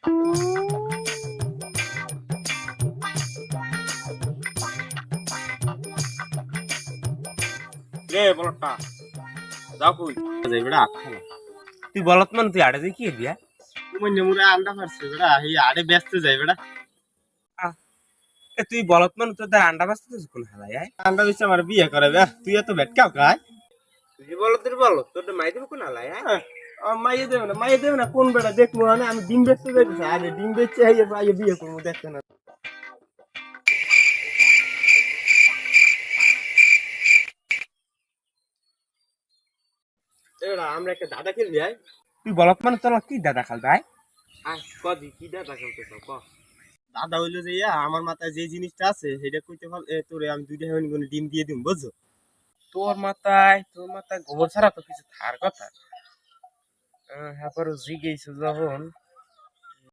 রে বলটা যাও কই যাই বেড়া খালা তুই বলত মান তুই আড়ে দেখি দিয়া তুমি নেমুরা আন্ডা ফারছে বেড়া এই আড়ে ব্যস্ত যাই বেড়া এ তুই বলত মান তোর দ্বারা আন্ডা বাঁচতে তো কোন হালাই আয় আন্ডা বেচে আমার বিয়ে করে বে তুই এত ভেটকাও কাই তুই বলত তোর মাই দেব কোন হালাই আয় মাইয়ে দেবে না কোন বেড়া দেখবো মানে আমি ডিম বেচতে যাইতেছি আরে ডিম বেচে আইয়ে বিয়ে করবো দেখতে না এরা আমরা একটা দাদা খেলবি আয় তুই বলত মান তোর কি দাদা খাল ভাই আয় কদি কি দাদা খেলতেছ ক দাদা হইলো যে আমার মাথায় যে জিনিসটা আছে সেটা কইতে পারলে তোরে আমি দুইটা হেন কোন ডিম দিয়ে দিম বুঝছো তোর মাথায় গোবর ছাড়া তো কিছু থার কথা হ্যাঁ পর জিগেইছো যখন